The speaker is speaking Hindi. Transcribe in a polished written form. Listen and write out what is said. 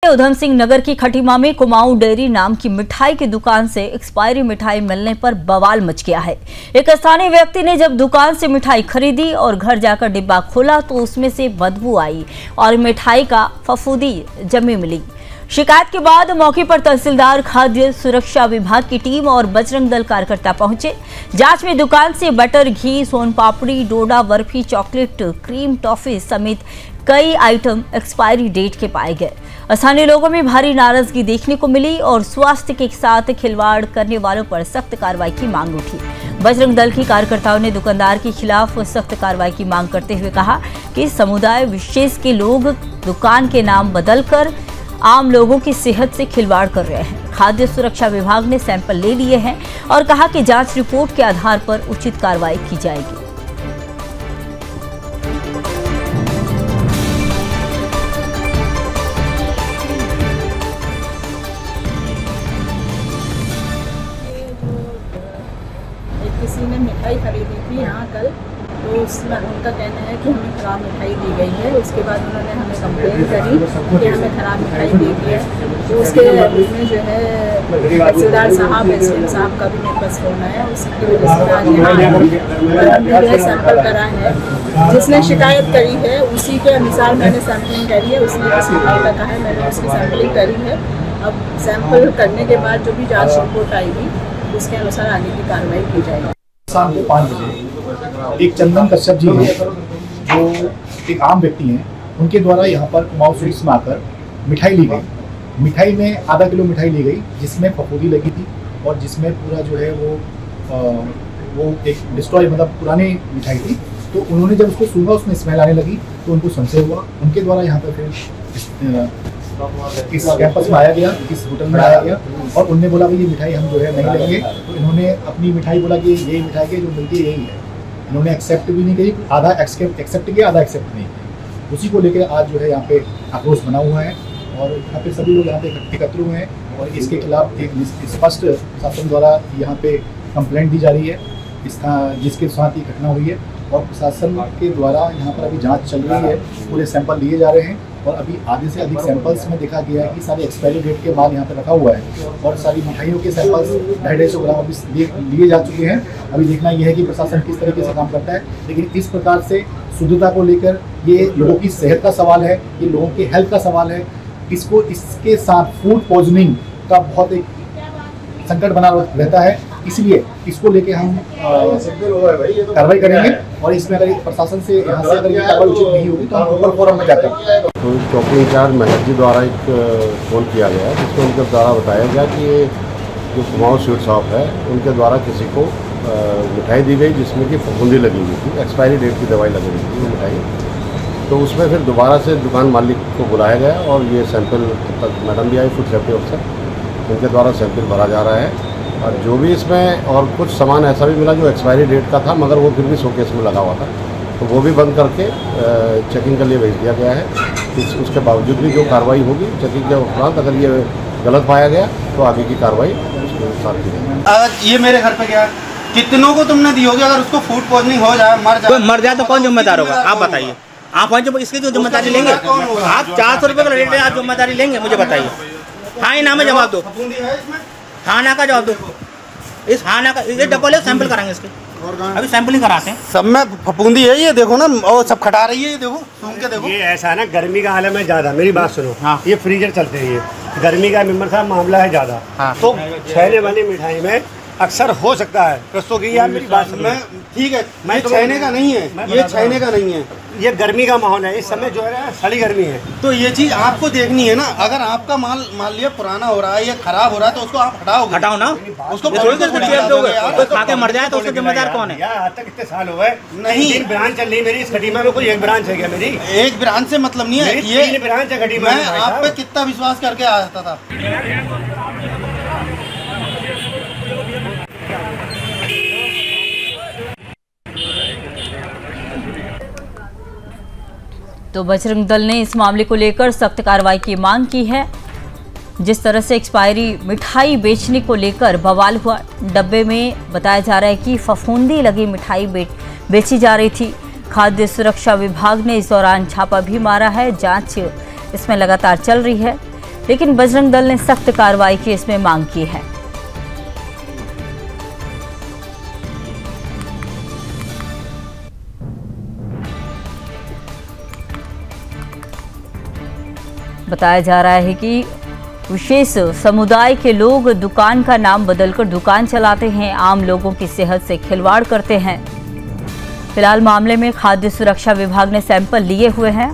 उधम सिंह नगर की खटीमा में कुमाऊं डेयरी नाम की मिठाई की दुकान से एक्सपायरी मिठाई मिलने पर बवाल मच गया है। एक स्थानीय व्यक्ति ने जब दुकान से मिठाई खरीदी और घर जाकर डिब्बा खोला तो उसमें से बदबू आई और मिठाई का फफूंदी जमी मिली। शिकायत के बाद मौके पर तहसीलदार, खाद्य सुरक्षा विभाग की टीम और बजरंग दल कार्यकर्ता पहुंचे। जांच में दुकान से बटर, घी, सोन पापड़ी, डोडा, बर्फी, चॉकलेट, क्रीम, टॉफी समेत कई आइटम एक्सपायरी डेट के पाए गए। स्थानीय लोगों में भारी नाराजगी देखने को मिली और स्वास्थ्य के साथ खिलवाड़ करने वालों पर सख्त कार्रवाई की मांग उठी। बजरंग दल की कार्यकर्ताओं ने दुकानदार के खिलाफ सख्त कार्रवाई की मांग करते हुए कहा कि समुदाय विशेष के लोग दुकान के नाम बदलकर आम लोगों की सेहत से खिलवाड़ कर रहे हैं। खाद्य सुरक्षा विभाग ने सैंपल ले लिए हैं और कहा कि जांच रिपोर्ट के आधार पर उचित कार्रवाई की जाएगी। किसी ने मिठाई खरीदी थी यहाँ कल, तो उसमें उनका कहना है कि हमें ख़राब मिठाई दी गई है। उसके बाद उन्होंने हमें कंप्लेन करी कि हमें ख़राब मिठाई दी गई है। तो उसके में जो है तहसीलदार साहब, एसडीएम साहब का भी मेरे पास फोन आया। उसकी वजह से आज यहाँ हमने जो है सैंपल करा है। जिसने शिकायत करी है उसी के अनुसार मैंने सैम्पलिंग करी है। उसने किस मिठाई का कहा है, मैंने उसकी सैम्पलिंग करी है। अब सैंपल करने के बाद जो भी जाँच रिपोर्ट आएगी उसके अनुसार आगे की कार्रवाई की जाएगी। शाम को 5 बजे एक चंदन कश्यप जी हैं, जो एक आम व्यक्ति हैं, उनके द्वारा यहाँ पर कुमाऊं स्वीट्स में आकर मिठाई ली गई। मिठाई में आधा किलो मिठाई ली गई, जिसमें फफूंदी लगी थी और जिसमें पूरा जो है वो एक डिस्ट्रॉय मतलब पुरानी मिठाई थी। तो उन्होंने जब उसको सूंघा, उसमें स्मेल आने लगी तो उनको संशय हुआ। उनके द्वारा यहाँ पर फिर इस कैंपस में आया गया, इस होटल में आया गया और उनने बोला कि ये मिठाई हम जो है नहीं लेंगे। तो इन्होंने अपनी मिठाई बोला कि यही मिठाई की जो मिलती है यही है। इन्होंने एक्सेप्ट भी नहीं की, आधा एक्सेप्ट किया, आधा एक्सेप्ट नहीं किया। उसी को लेकर आज जो है यहाँ पे आक्रोश बना हुआ है और यहाँ पे सभी लोग यहाँ पे एकत्र हुए हैं और इसके खिलाफ एक स्पष्ट प्रशासन द्वारा यहाँ पे कंप्लेंट दी जा रही है, जिसके साथ ये घटना हुई है। और प्रशासन के द्वारा यहाँ पर अभी जांच चल रही है, पूरे सैंपल लिए जा रहे हैं और अभी आधे से अधिक सैंपल्स में देखा गया है कि सारे एक्सपायरी डेट के माल यहाँ पर रखा हुआ है और सारी मिठाइयों के सैंपल्स 250 ग्राम अभी लिए जा चुके हैं। अभी देखना यह है कि प्रशासन किस तरीके से काम करता है, लेकिन इस प्रकार से शुद्धता को लेकर ये लोगों की सेहत का सवाल है, ये लोगों के हेल्थ का सवाल है। इसके साथ फूड पॉइजनिंग का बहुत एक संकट बना रहता है, इसलिए इसको लेके हम कार्रवाई करेंगे और इसमें अगर प्रशासन से यहाँ से अगर ये कार्रवाई उचित नहीं होगी तो हम ऊपर फोरम में जाते हैं। तो चौकी इंचार्ज महर जी द्वारा एक फोन किया गया, जिसमें उनके द्वारा बताया गया कि जो कुमाऊं स्वीट शॉप है उनके द्वारा किसी को मिठाई दी गई जिसमें कि फफूंदी लगी हुई थी, एक्सपायरी डेट की दवाई लगी हुई थी मिठाई। तो उसमें फिर दोबारा से दुकान मालिक को बुलाया गया और ये सैंपल तक मैडम भी आई, फूड सेफ्टी ऑफिसर, उनके द्वारा सैंपल भरा जा रहा है। और जो भी इसमें और कुछ सामान ऐसा भी मिला जो एक्सपायरी डेट का था, मगर वो फिर भी शोकेस में लगा हुआ था, तो वो भी बंद करके चेकिंग के लिए भेज दिया गया है। उसके बावजूद भी जो कार्रवाई होगी चेकिंग के उपरांत, अगर ये गलत पाया गया तो आगे की कार्रवाई उसके अनुसार की जाएगी। ये मेरे घर पे गया, कितनों को तुमने दी होगी? अगर उसको फूड पॉइजनिंग हो जाए, मर जाए तो कौन जिम्मेदार होगा? आप बताइए। आप इसकी जो जिम्मेदारी लेंगे? आप 400 रुपये का रेट है, आप जिम्मेदारी लेंगे? मुझे बताइए। हाँ या ना में जवाब दो। हाँ ना का जवाब दो। इस हाँ ना का ये डबल है, सैंपल कराएंगे इसके, अभी सैंपलिंग कराते हैं। सब में फफूंदी है, ये देखो ना, और सब खटा रही है, ये देखो, सूंघ के देखो। ये ऐसा है ना, गर्मी का आलम है ज़्यादा, मेरी बात सुनो। हाँ। ये फ्रीजर चलते हैं, ये गर्मी का मेंबर साहब मामला है ज़्यादा। हाँ। तो छहने वाली मिठाई में अक्सर हो सकता है दोस्तों की, यार मेरी बात सुनो। ठीक है, मैं छहने का नहीं है, ये छहने का नहीं है, ये गर्मी का माहौल है, इस समय जो है ना सड़ी गर्मी है। तो ये चीज आपको देखनी है ना। अगर आपका माल मान लिया पुराना हो रहा है या खराब हो रहा है तो उसको आप हटाओ ना, उसको खा के मर जाए तो उसका जिम्मेदार कौन है? यार आज तक इतने साल हो गए, नहीं एक ब्रांच चल रही मेरी इस खटीमा में, कोई एक ब्रांच है क्या मेरी? एक ब्रांच से मतलब नहीं है, ये ब्रांच है खटीमा। मैं आप पे कितना विश्वास करके आ जाता था। तो बजरंग दल ने इस मामले को लेकर सख्त कार्रवाई की मांग की है। जिस तरह से एक्सपायरी मिठाई बेचने को लेकर बवाल हुआ, डब्बे में बताया जा रहा है कि फफूंदी लगी मिठाई बेची जा रही थी। खाद्य सुरक्षा विभाग ने इस दौरान छापा भी मारा है, जांच इसमें लगातार चल रही है। लेकिन बजरंग दल ने सख्त कार्रवाई की इसमें मांग की है। बताया जा रहा है कि विशेष समुदाय के लोग दुकान का नाम बदलकर दुकान चलाते हैं, आम लोगों की सेहत से खिलवाड़ करते हैं। फिलहाल मामले में खाद्य सुरक्षा विभाग ने सैंपल लिए हुए हैं।